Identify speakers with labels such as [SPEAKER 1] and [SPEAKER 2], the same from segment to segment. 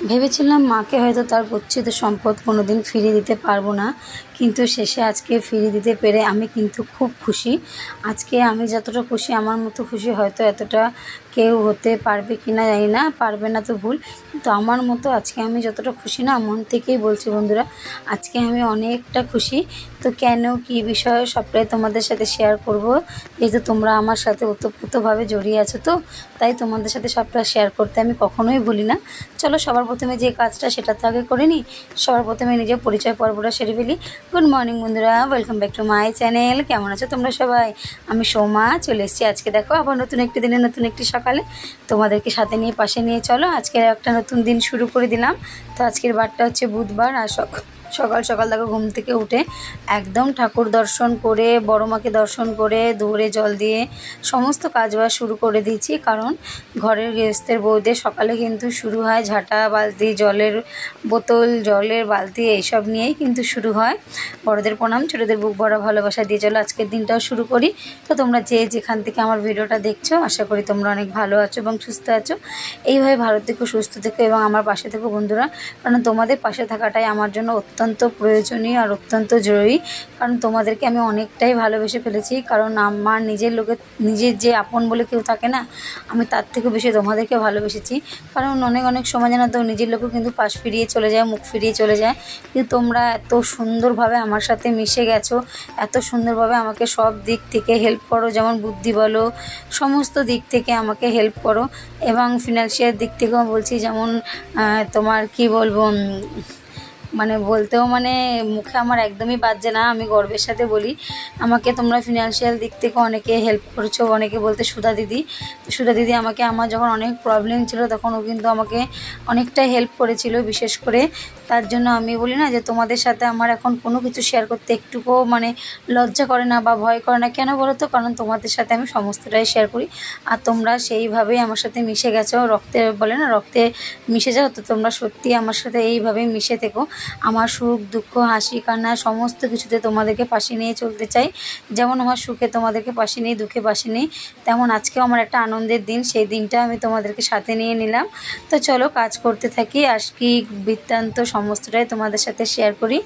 [SPEAKER 1] ভেবেছিলাম মাকে হয়তো তার গচ্ছিত সম্পদ কোনোদিন ফিরিয়ে দিতে পারবো না, কিন্তু শেষে আজকে ফিরিয়ে দিতে পেরে আমি কিন্তু খুব খুশি। আজকে আমি যতটা খুশি, আমার মতো খুশি হয়তো এতটা কেউ হতে পারবে কি না জানি না, পারবে না তো ভুল, কিন্তু আমার মতো আজকে আমি যতটা খুশি না, মন থেকেই বলছি বন্ধুরা, আজকে আমি অনেকটা খুশি। তো কেন কী বিষয়ে সবটাই তোমাদের সাথে শেয়ার করব, যেহেতু তোমরা আমার সাথে ওতপ্রোতভাবে জড়িয়ে আছো, তো তাই তোমাদের সাথে সবটা শেয়ার করতে আমি কখনোই ভুলি না। চলো সবার প্রথমে যে কাজটা সেটা তো আগে করে নিই। সবার প্রথমে নিজের পরিচয় পর্বটা সেরে ফেলি। গুড মর্নিং বন্ধুরা, welcome back to my channel. কেমন আছো তোমরা সবাই? আমি সোমা চলে এসেছি আজকে, দেখো আবার নতুন একটি দিনে নতুন একটি সকালে তোমাদেরকে সাথে নিয়ে পাশে নিয়ে চলো আজকে একটা নতুন দিন শুরু করে দিলাম। তো আজকের বারটা হচ্ছে বুধবার, আর সকাল সকাল দেখো ঘুম থেকে উঠে একদম ঠাকুর দর্শন করে, বড় মাকে দর্শন করে, দুয়ারে জল দিয়ে সমস্ত কাজবাজ শুরু করে দিয়েছি। কারণ ঘরের গৃহস্থের বউদের সকালে কিন্তু শুরু হয় ঝাঁটা, বালতি, জলের বোতল, জলের বালতি এইসব নিয়েই কিন্তু শুরু হয়। বড়দের প্রণাম, ছোটোদের বুক ভরা ভালোবাসা দিয়ে চলো আজকের দিনটাও শুরু করি। তো তোমরা যে যেখান থেকে আমার ভিডিওটা দেখছো, আশা করি তোমরা অনেক ভালো আছো এবং সুস্থ আছো। এইভাবে ভালো থেকো, সুস্থ থেকো এবং আমার পাশে থেকো বন্ধুরা, কারণ তোমাদের পাশে থাকাটাই আমার জন্য অত্যন্ত প্রয়োজনীয় আর অত্যন্ত জরুরি। কারণ তোমাদেরকে আমি অনেকটাই ভালোবেসে ফেলেছি, কারণ আমার নিজের যে আপন বলে কেউ থাকে না, আমি তার থেকে বেশি তোমাদেরকে ভালোবেসেছি। কারণ অনেক সময় জানো তো নিজের লোকও কিন্তু পাশ ফিরিয়ে চলে যায়, মুখ ফিরিয়ে চলে যায়, কিন্তু তোমরা এত সুন্দরভাবে আমার সাথে মিশে গেছো, এত সুন্দরভাবে আমাকে সব দিক থেকে হেল্প করো, যেমন বুদ্ধি বলো, সমস্ত দিক থেকে আমাকে হেল্প করো। এবং ফিনান্সিয়াল দিক থেকেও বলছি, যেমন তোমার কি বলবো, মানে বলতেও মানে মুখে আমার একদমই বাজছে না, আমি গর্বের সাথে বলি, আমাকে তোমরা ফিনান্সিয়াল দিক থেকে অনেকে হেল্প করেছো। অনেকে বলতে সুধা দিদি, তো সুধা দিদি আমাকে, আমার যখন অনেক প্রবলেম ছিল তখন ও কিন্তু আমাকে অনেকটাই হেল্প করেছিল বিশেষ করে। তার জন্য আমি বলি না যে তোমাদের সাথে আমার এখন কোনো কিছু শেয়ার করতে একটুকুও মানে লজ্জা করে না বা ভয় করে না। কেন বলো তো? কারণ তোমাদের সাথে আমি সমস্তটাই শেয়ার করি, আর তোমরা সেইভাবেই আমার সাথে মিশে গেছো, রক্তে বলে না রক্তে মিশে যাও, তো তোমরা সত্যি আমার সাথে এইভাবেই মিশে থেকো। আমার সুখ দুঃখ হাসি কান্না সমস্ত কিছুতে তোমাদেরকে পাশে নিয়ে চলতে চাই। যেমন আমার সুখে তোমাদেরকে পাশে নিই, দুঃখে পাশে নিই, তেমন আজকেও আমার একটা আনন্দের দিন, সেই দিনটা আমি তোমাদেরকে সাথে নিয়ে নিলাম। তো চলো কাজ করতে থাকি, আজকি বৃত্তান্ত সমস্তটাই তোমাদের সাথে শেয়ার করি।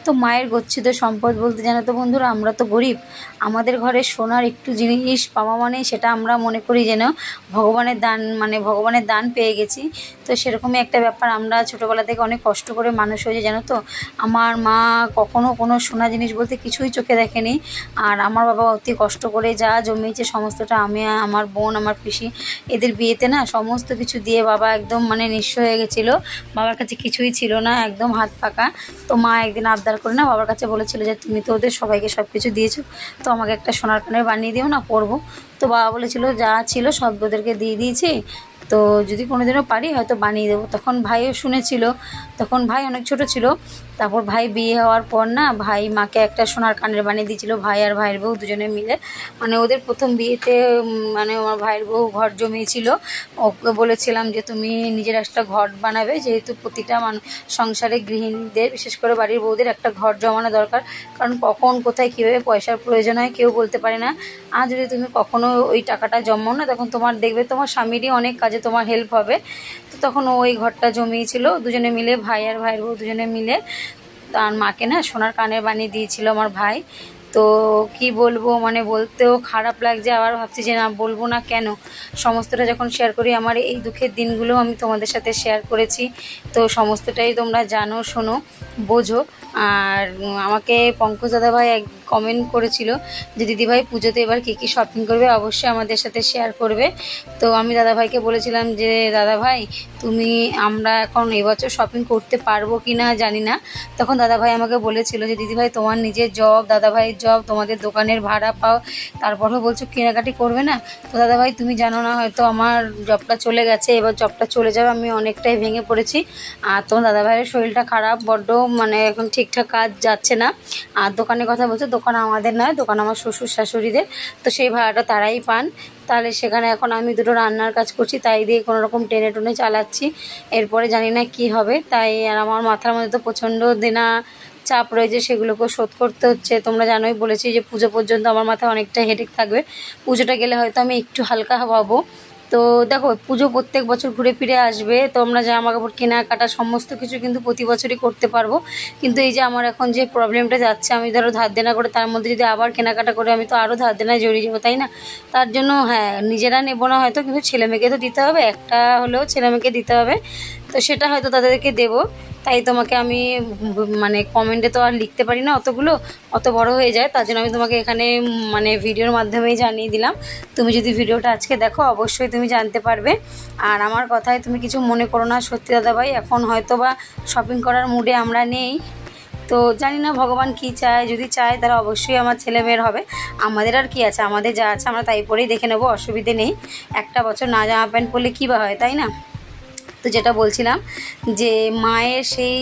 [SPEAKER 1] তো মায়ের গচ্ছিত সম্পদ বলতে জানো তো বন্ধুরা, আমরা তো গরিব, আমাদের ঘরে সোনার একটু জিনিস পাওয়া মানে সেটা আমরা মনে করি যেন ভগবানের দান, মানে ভগবানের দান পেয়ে গেছি। তো সেরকমই একটা ব্যাপার, আমরা ছোটোবেলা থেকে অনেক কষ্ট করে মানুষ হয়েছে জানো তো। আমার মা কখনো কোনো সোনা জিনিস বলতে কিছুই চোখে দেখেনি, আর আমার বাবা অতি কষ্ট করে যা জমিয়েছে সমস্তটা আমি, আমার বোন, আমার পিসি, এদের বিয়েতে না সমস্ত কিছু দিয়ে বাবা একদম মানে নিঃস্ব হয়ে গেছিলো। বাবার কাছে কিছুই ছিল না, একদম হাত পাকা। তো মা একদিন আবদার করে না বাবার কাছে বলেছিল যে তুমি তো ওদের সবাইকে সব কিছু দিয়েছো, তো আমাকে একটা সোনার কানের বানিয়ে দিও না, পরবো। তো বাবা বলেছিল যা ছিল সব ওদেরকে দিয়ে দিয়েছি, তো যদি কোনোদিনও পারি হয়তো বানিয়ে দেবো। তখন ভাইও শুনেছিল, তখন ভাই অনেক ছোট ছিল। তারপর ভাই বিয়ে হওয়ার পর না ভাই মাকে একটা সোনার কানের বানিয়ে দিয়েছিল, ভাই আর ভাইয়ের বউ দুজনে মিলে। মানে ওদের প্রথম বিয়েতে মানে আমার ভাইয়ের বউ ঘর জমিয়েছিল, ওকে বলেছিলাম যে তুমি নিজের একটা ঘর বানাবে, যেহেতু প্রতিটা সংসারে গৃহিণীদের বিশেষ করে বাড়ির বউদের একটা ঘর জমানো দরকার, কারণ কখন কোথায় কীভাবে পয়সার প্রয়োজন হয় কেউ বলতে পারে না। আর যদি তুমি কখনো ওই টাকাটা জমাও না, তখন তোমার দেখবে তোমার স্বামীরই অনেক কাজে তোমার হেল্প হবে। তো তখন ওই ঘরটা জমিয়েছিল দুজনে মিলে, ভাই আর ভাইয়ের বউ দুজনে মিলে। আর মাকে না সোনার কানের বানিয়ে দিয়েছিল আমার ভাই। তো কি বলবো, মানে বলতেও খারাপ লাগছে, আবার ভাবছি যে না বলবো না কেন, সমস্তটা যখন শেয়ার করি, আমার এই দুঃখের দিনগুলো আমি তোমাদের সাথে শেয়ার করেছি। তো সমস্তটাই তোমরা জানো, শোনো, বোঝো। আর আমাকে পঙ্কজ দাদাভাই এক কমেন্ট করেছিল যে দিদিভাই পুজোতে এবার কী কী শপিং করবে, অবশ্যই আমাদের সাথে শেয়ার করবে। তো আমি দাদাভাইকে বলেছিলাম যে দাদাভাই আমরা এখন এবছর শপিং করতে পারবো কি না জানি না। তখন দাদাভাই আমাকে বলেছিল যে দিদিভাই তোমার নিজের জব, দাদাভাইয়ের জব, তোমাদের দোকানের ভাড়া পাও, তারপরেও বলছো কেনাকাটি করবে না। তো দাদাভাই তুমি জানো না হয়তো আমার জবটা চলে গেছে, এবার জবটা চলে যাবে, আমি অনেকটাই ভেঙে পড়েছি। আর তোমার দাদাভাইয়ের শরীরটা খারাপ বড্ড, মানে এখন ঠিকঠাক কাজ যাচ্ছে না। আর দোকানের কথা বলছো, দোকান আমাদের নয়, দোকান আমার শ্বশুর শাশুড়িদের, তো সেই ভাড়াটা তারাই পান। তাহলে সেখানে এখন আমি দুটো রান্নার কাজ করছি, তাই দিয়ে কোনো রকম টেনে টুনে চালাচ্ছি। এরপরে জানি না কি হবে, তাই আর আমার মাথার মধ্যে তো প্রচণ্ড দেনা চাপ রয়েছে, সেগুলোকেও শোধ করতে হচ্ছে। তোমরা জানোই বলেছি যে পুজো পর্যন্ত আমার মাথায় অনেকটা হেডেক থাকবে, পুজোটা গেলে হয়তো আমি একটু হালকা পাবো। তো দেখো পুজো প্রত্যেক বছর ঘুরে ফিরে আসবে, তো আমরা জামা কাপড় কেনাকাটা সমস্ত কিছু কিন্তু প্রতি বছরই করতে পারবো। কিন্তু এই যে আমার এখন যে প্রবলেমটা যাচ্ছে, আমি ধরো ধার দেনা করে তার মধ্যে যদি আবার কেনাকাটা করে আমি তো আরও ধার দেনায় জড়িয়ে যাবো, তাই না? তার জন্য হ্যাঁ, নিজেরা নেবো না হয়তো, কিন্তু ছেলেমেয়েকে তো দিতে হবে, একটা হলেও ছেলেমেয়েকে দিতে হবে, তো সেটা হয়তো তাদেরকে দেবো। তাই তোমাকে আমি মানে কমেন্টে তো আর লিখতে পারি না, অতগুলো অত বড় হয়ে যায়, তার জন্য আমি তোমাকে এখানে মানে ভিডিওর মাধ্যমেই জানিয়ে দিলাম। তুমি যদি ভিডিওটা আজকে দেখো অবশ্যই তুমি জানতে পারবে। আর আমার কথায় তুমি কিছু মনে করো না, সত্যি দাদাভাই এখন হয়তো বা শপিং করার মুডে আমরা নেই, তো জানি না ভগবান কি চায়, যদি চায় তারা অবশ্যই আমার ছেলে মেয়ের হবে। আমাদের আর কি আছে, আমাদের যা আছে আমরা তাই পরেই দেখে নেবো, অসুবিধে নেই। একটা বছর না জামা প্যান্ট পরলে কী বা হয়, তাই না? তো যেটা বলছিলাম যে মায়ের সেই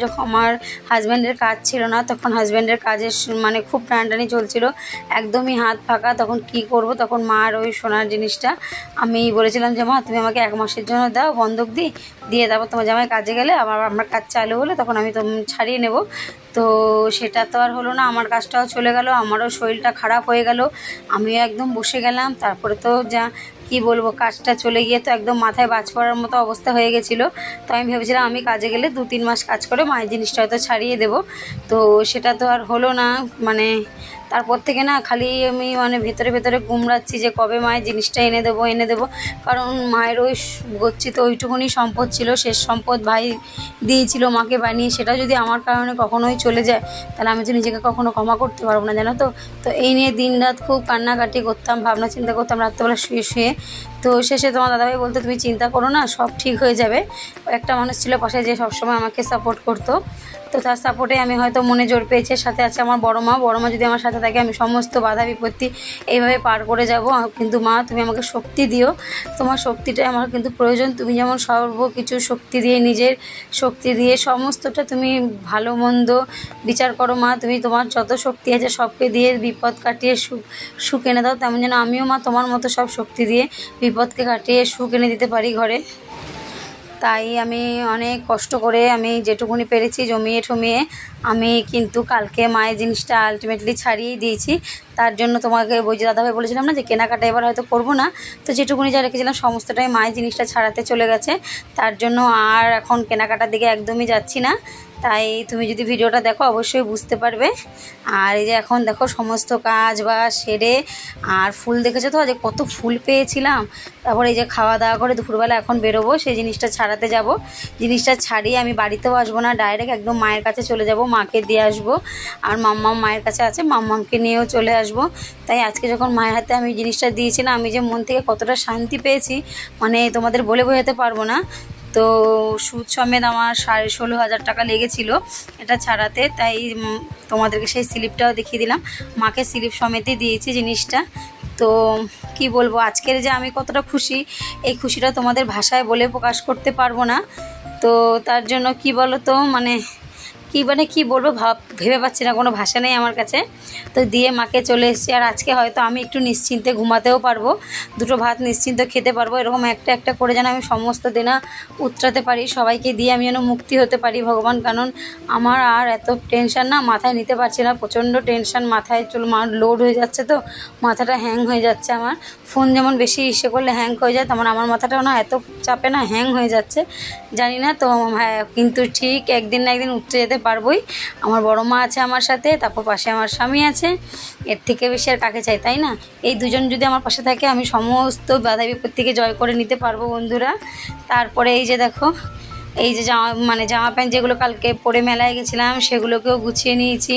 [SPEAKER 1] যখন আমার হাজব্যান্ডের কাজ ছিল না, তখন হাজব্যান্ডের কাজের মানে খুব টানাটানি চলছিল, একদমই হাত ফাঁকা, তখন কি করব, তখন মার ওই সোনার জিনিসটা আমি বলেছিলাম যে মা তুমি আমাকে 1 মাসের জন্য দাও, বন্ধক দিয়ে তারপর তোমার জামাই কাজে গেলে আবার আমার কাজ চালু হলে তখন আমি ছাড়িয়ে নেব। তো সেটা তো আর হলো না, আমার কাজটাও চলে গেল, আমারও শরীরটা খারাপ হয়ে গেল, আমিও একদম বসে গেলাম। তারপরে তো যা কি বলবো, কাজটা চলে গিয়ে তো একদম মাথায় বাজ পড়ার মতো অবস্থা হয়ে গেছিলো। তো আমি ভেবেছিলাম আমি কাজে গেলে 2-3 মাস কাজ করে মায়ের জিনিসটা হয়তো ছাড়িয়ে দেবো, তো সেটা তো আর হলো না। মানে তারপর থেকে না খালি আমি মানে ভেতরে ভেতরে গুমরাচ্ছি যে কবে মায়ের জিনিসটা এনে দেবো, কারণ মায়ের ওই গচ্ছিত ওইটুকুনি সম্পদ ছিল, শেষ সম্পদ ভাই দিয়েছিল মাকে বানিয়ে, সেটা যদি আমার কারণে কখনোই চলে যায় তাহলে আমি তো নিজেকে কখনো ক্ষমা করতে পারবো না, জানো তো। তো এই নিয়ে দিনরাত খুব কান্নাকাটি করতাম, ভাবনা চিন্তা করতাম রাত্রেবেলা শুয়ে। তো শেষে তোমার দাদাভাই বলতো তুমি চিন্তা করো না, সব ঠিক হয়ে যাবে। একটা মানুষ ছিল পাশে যে সবসময় আমাকে সাপোর্ট করতো, তো তার সাপোর্টে আমি হয়তো মনে জোর পেয়েছি। সাথে আছে আমার বড় মা যদি আমার সাথে থাকে আমি সমস্ত বাধা বিপত্তি এইভাবে পার করে যাব। কিন্তু মা তুমি আমাকে শক্তি দিও, তোমার শক্তিটাই আমার কিন্তু প্রয়োজন। তুমি যেমন সর্বকিছু শক্তি দিয়ে, নিজের শক্তি দিয়ে সমস্তটা তুমি ভালো মন্দ বিচার করো মা, তুমি তোমার যত শক্তি আছে সবকে দিয়ে বিপদ কাটিয়ে সুখ এনে দাও, তেমন যেন আমিও মা তোমার মতো সব শক্তি দিয়ে বিপদকে কাটিয়ে সুখ এনে দিতে পারি ঘরে। তাই আমি অনেক কষ্ট করে আমি যেটুকুনি পেরেছি জমিয়ে ঠমিয়ে আমি কিন্তু কালকে মায়ের জিনিসটা আলটিমেটলি ছাড়িয়েই দিয়েছি। তার জন্য তোমাকে দাদাভাই বলেছিলাম না যে কেনাকাটা এবার হয়তো করবো না, তো যেটুকুনি যা রেখেছিলাম সমস্তটাই মায়ের জিনিসটা ছাড়াতে চলে গেছে, তার জন্য আর এখন কেনাকাটার দিকে একদমই যাচ্ছি না। তাই তুমি যদি ভিডিওটা দেখো অবশ্যই বুঝতে পারবে। আর এই যে এখন দেখো সমস্ত কাজ বা সেরে, আর ফুল দেখেছো তো যে কত ফুল পেয়েছিলাম। তারপরে এই যে খাওয়া দাওয়া করে দুপুরবেলা এখন বেরোবো, সেই জিনিসটা ছাড়াতে যাব। জিনিসটা ছাড়িয়ে আমি বাড়িতেও আসবো না, ডাইরেক্ট একদম মায়ের কাছে চলে যাব, মাকে দিয়ে আসবো। আর মাম্মাম মায়ের কাছে আছে, মাম্মামকে নিয়েও চলে আসবো। তাই আজকে যখন মায়ের হাতে আমি জিনিসটা দিয়েছি না, আমি যে মন থেকে কতটা শান্তি পেয়েছি মানে তোমাদের বলে বোঝাতে পারবো না। তো সুদ সমেত আমার 16,500 টাকা লেগেছিল এটা ছাড়াতে, তাই তোমাদেরকে সেই স্লিপটাও দেখিয়ে দিলাম। মাকে স্লিপ সমেতই দিয়েছি জিনিসটা। তো কি বলবো, আজকের যে আমি কতটা খুশি, এই খুশিটা তোমাদের ভাষায় বলে প্রকাশ করতে পারবো না। তো তার জন্য কি বলো তো কি বলবো ভেবে পাচ্ছি না, কোনো ভাষা নেই আমার কাছে। তো দিয়ে মাকে চলে এসেছি। আর আজকে হয়তো আমি একটু নিশ্চিন্তে ঘুমাতেও পারবো, 2টো ভাত নিশ্চিন্ত খেতে পারবো, এরকম একটা একটা করে যেন আমি সমস্ত দিনা উতরাতে পারি, সবাইকে দিয়ে আমি যেন মুক্তি হতে পারি ভগবান। কারণ আমার আর এত টেনশান না, মাথায় নিতে পারছি না, প্রচণ্ড টেনশান মাথায় লোড হয়ে যাচ্ছে, তো মাথাটা হ্যাং হয়ে যাচ্ছে আমার। ফোন যেমন বেশি ইসে করলে হ্যাং হয়ে যায়, তেমন আমার মাথাটাও না এত চাপে না হ্যাং হয়ে যাচ্ছে, জানি না। তো হ্যাঁ, কিন্তু ঠিক একদিন না একদিন উঠতে যেতে পারবোই। আমার বড় মা আছে আমার সাথে, তারপর পাশে আমার স্বামী আছে, এর থেকে বেশি আর কাকে চাই, তাই না? এই দুজন যদি আমার পাশে থাকে আমি সমস্ত বাধা বিপত্তিকে জয় করে নিতে পারবো বন্ধুরা। তারপরে এই যে দেখো, এই যে জামা প্যান্ট যেগুলো কালকে পরে মেলায় গেছিলাম সেগুলোকেও গুছিয়ে নিয়েছি,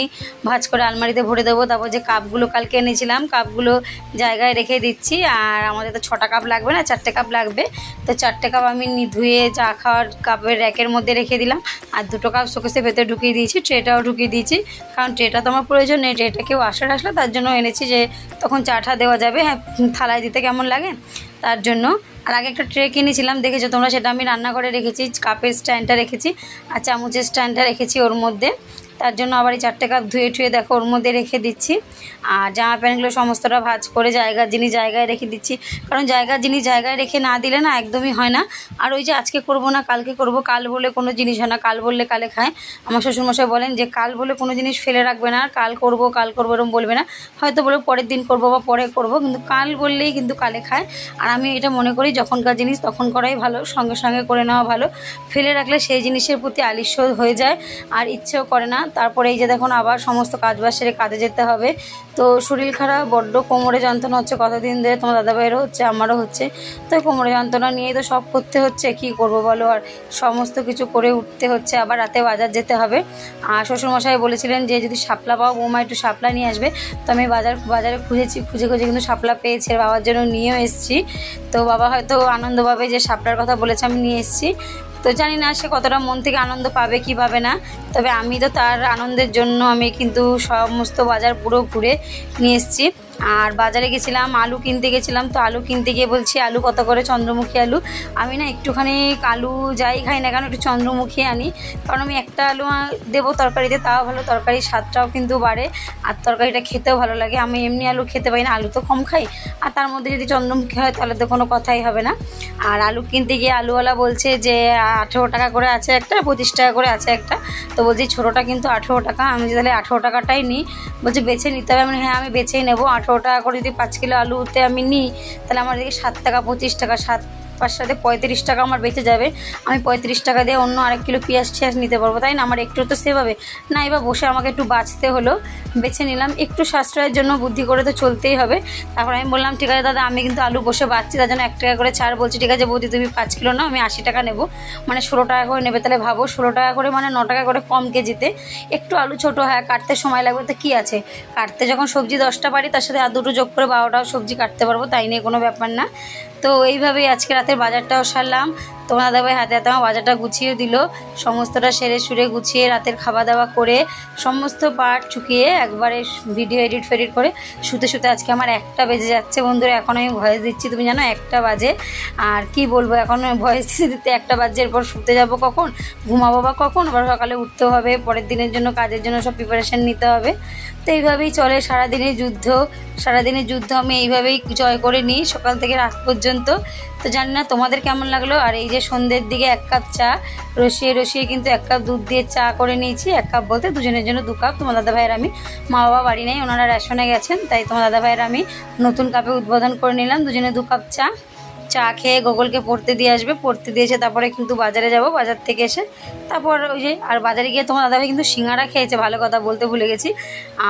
[SPEAKER 1] ভাঁজ করে আলমারিতে ভরে দেবো। তারপর যে কাপগুলো কালকে এনেছিলাম কাপগুলো জায়গায় রেখে দিচ্ছি। আর আমাদের তো 6টা কাপ লাগবে না, 4টে কাপ লাগবে, তো 4টে কাপ আমি ধুয়ে চা খাওয়ার কাপের র্যাকের মধ্যে রেখে দিলাম। আর 2টো কাপ শোকেসের ভেতরে ঢুকিয়ে দিয়েছি, ট্রেটাও ঢুকিয়ে দিয়েছি, কারণ ট্রেটা তো আমার প্রয়োজন নেই, ট্রেটা কেউ আসলে তার জন্য এনেছি যে তখন চা দেওয়া যাবে, হ্যাঁ থালায় দিতে কেমন লাগে তার জন্য। আর আগে একটা ট্রে কিনেছিলাম দেখেছো তোমরা, সেটা আমি রান্নাঘরে রেখেছি, কাপের স্ট্যান্ডটা রেখেছি আর চামচের স্ট্যান্ডটা রেখেছি ওর মধ্যে। তার জন্য আবার এই 4টে কাপ ধুয়ে ঠুয়ে দেখো ওর মধ্যে রেখে দিচ্ছি। আর জামা প্যান্টগুলো সমস্তটা ভাঁজ করে জায়গার জিনিস জায়গায় রেখে দিচ্ছি, কারণ জায়গার জিনিস জায়গায় রেখে না দিলে না একদমই হয় না। আর ওই যে আজকে করব না কালকে করব, কাল বলে কোনো জিনিস হয় না, কাল বললে কালে খায়। আমার শ্বশুরমশাই বলেন যে কাল বলে কোনো জিনিস ফেলে রাখবে না, কাল করব এরকম বলবে না, হয়তো বলে পরের দিন করব বা পরে করব, কিন্তু কাল বললেই কিন্তু কালে খায়। আর আমি এটা মনে করি যখনকার জিনিস তখন করাই ভালো, সঙ্গে সঙ্গে করে নেওয়া ভালো। ফেলে রাখলে সেই জিনিসের প্রতি আলস্য হয়ে যায় আর ইচ্ছেও করে না। তারপরে এই যে দেখুন আবার সমস্ত কাজবাজ সেরে কাজে যেতে হবে। তো শরীর খারাপ, বড্ড কোমরে যন্ত্রণা হচ্ছে কতদিন ধরে, তোমার দাদাভাইয়েরও হচ্ছে আমারও হচ্ছে। তো কোমরে যন্ত্রণা নিয়েই তো সব করতে হচ্ছে, কি করব বলো। আর সমস্ত কিছু করে উঠতে হচ্ছে, আবার রাতে বাজার যেতে হবে। আর শ্বশুরমশাই বলেছিলেন যে যদি শাপলা পাও বৌমা একটু শাপলা নিয়ে আসবে। তো আমি বাজারে খুঁজে কিন্তু শাপলা পেয়েছি, বাবার জন্য নিয়েও এসেছি। তো বাবা হয়তো আনন্দ পাবে যে শাপলার কথা বলেছে আমি নিয়ে এসেছি। তো জানি না সে কতটা মন থেকে আনন্দ পাবে কি পাবে না, তবে আমি তো তার আনন্দের জন্য আমি কিন্তু সমস্ত বাজার পুরো ঘুরে নিয়ে এসেছি। আর বাজারে গেছিলাম, আলু কিনতে গেছিলাম। তো আলু কিনতে গিয়ে বলছি আলু কত করে, চন্দ্রমুখী আলু। আমি না একটুখানি আলু যাই খাই না কেন একটু চন্দ্রমুখী আনি, কারণ আমি একটা আলু দেবো তরকারিতে, তাও ভালো, তরকারির স্বাদটাও কিন্তু বাড়ে আর তরকারিটা খেতেও ভালো লাগে। আমি এমনি আলু খেতে পারি না, আলু তো কম খাই, আর তার মধ্যে যদি চন্দ্রমুখী হয় তাহলে তো কোনো কথাই হবে না। আর আলু কিনতে গিয়ে আলুওয়ালা বলছে যে 18 টাকা করে আছে একটা, 25 টাকা করে আছে একটা। তো বলছি ছোটোটা কিন্তু 18 টাকা, আমি তাহলে 18 টাকাটাই নিই। বলছে বেছে নিতে হবে, আমি হ্যাঁ আমি বেছেই নেবো। 18 টাকা করে যদি 5 কিলো আলুতে আমি নিই তাহলে আমার দিকে 7 টাকা 25 টাকা, 7 5 সাথে 35 টাকা আমার বেঁচে যাবে। আমি 35 টাকা দিয়ে অন্য আরেক কিলো পেঁয়াজ নিতে পারবো, তাই না? আমার একটু তো সেভ হবে না। এবার বসে আমাকে একটু বাঁচতে হলো, বেছে নিলাম। একটু সাশ্রয়ের জন্য বুদ্ধি করে তো চলতেই হবে। তারপর আমি বললাম ঠিক আছে দাদা, আমি কিন্তু আলু বসে বাঁচছি, তার জন্য 1 টাকা করে ছাড়। বলছি ঠিক আছে বৌদি তুমি 5 কিলো নাও, আমি 80 টাকা নেবো, মানে 16 টাকা করে নেবে। তাহলে ভাবো 16 টাকা করে মানে 9 টাকা করে কম কেজিতে। একটু আলু ছোটো, হ্যাঁ কাটতে সময় লাগবে, তো কী আছে, কাটতে যখন সবজি 10টা পারি তার সাথে আর 2টো যোগ করে 12টাও সবজি কাটতে পারবো, তাই নিয়ে কোনো ব্যাপার না। তো এইভাবেই আজকে রাতের বাজারটাও সারলাম। তোমার দাদাভাই হাতে হাতে আমার বাজারটা গুছিয়ে দিল, সমস্তটা সেরে সুরে গুছিয়ে রাতের খাওয়া দাওয়া করে সমস্ত পার্ট চুকিয়ে একবারে ভিডিও এডিট করে শুতে আজকে আমার 1টা বেজে যাচ্ছে বন্ধুরা। এখন আমি ভয়েস দিচ্ছি, তুমি জানো 1টা বাজে। আর কি বলবো, এখন ভয়েস দিতে 1টা বাজে, এরপর শুতে যাব কখন, ঘুমাবো বা কখন, আবার সকালে উঠতেও হবে, পরের দিনের জন্য কাজের জন্য সব প্রিপারেশান নিতে হবে। তো এইভাবেই চলে সারাদিনের যুদ্ধ আমি এইভাবেই জয় করে নিই সকাল থেকে রাত পর্যন্ত। তো জানি না তোমাদের কেমন লাগলো। আর এই যে সন্ধ্যের দিকে 1 কাপ চা রসিয়ে কিন্তু 1 কাপ দুধ দিয়ে চা করে নিয়েছি। 1 কাপ বলতে দুজনের জন্য 2 কাপ। তোমার দাদাভাইয়ের আমি, মা বাবা বাড়ি নেই, ওনারা রেশনে গেছেন, তাই তোমার দাদাভাইয়ের আমি নতুন কাপে উদ্বোধন করে নিলাম, দুজনে 2 কাপ চা খেয়ে গোগলকে পড়তে দিয়ে আসবে, পড়তে দিয়েছে তারপরে কিন্তু বাজারে যাব। বাজার থেকে এসে তারপর ওই যে আর বাজারে গিয়ে তোমার দাদাভাই কিন্তু সিঙ্গারা খেয়েছে, ভালো কথা বলতে ভুলে গেছি।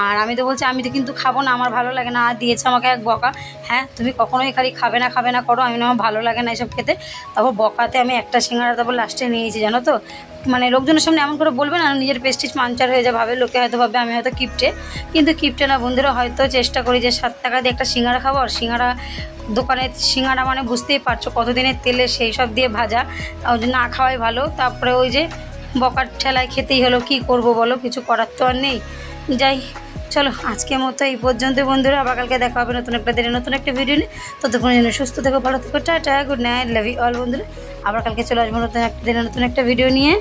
[SPEAKER 1] আর আমি তো বলছি আমি তো কিন্তু খাবো না, আমার ভালো লাগে না। আর দিয়েছে আমাকে এক বকা, হ্যাঁ তুমি কখনোই খালি খাবে না করো, আমি না আমার ভালো লাগে না এসব খেতে। তারপর বকাতে আমি একটা সিঙ্গারা তারপর লাস্টে নিয়েছি, জানো তো। মানে লোকজনের সামনে এমন করে বলবে না, নিজের প্রেস্টিজ পাঞ্চার হয়ে যায়, ভাবে লোকে হয়তো ভাবে আমি হয়তো কিপটে, কিন্তু কিপটে না বন্ধুরা। হয়তো চেষ্টা করি যে 7 টাকা দিয়ে একটা সিঙ্গারা খাবো। আর সিঙ্গারা দোকানের সিঙ্গারা মানে বুঝতেই পারছো কতদিনের তেলে সেই সব দিয়ে ভাজা, ওই জন্য না খাওয়াই ভালো। তারপরে ওই যে বকার ঠেলায় খেতেই হলো, কি করব বলো, কিছু করার তো আর নেই। যাই চলো আজকের মতো এই পর্যন্ত বন্ধুরা, আবার কালকে দেখা হবে নতুন একটা দিনে নতুন একটা ভিডিও নিয়ে। ততক্ষণ জন্য সুস্থ থেকো, ভালো থেকো, tata, good night, love you all বন্ধুরা। আবার কালকে চলে আসবো নতুন একটা দিনে নতুন একটা ভিডিও নিয়ে।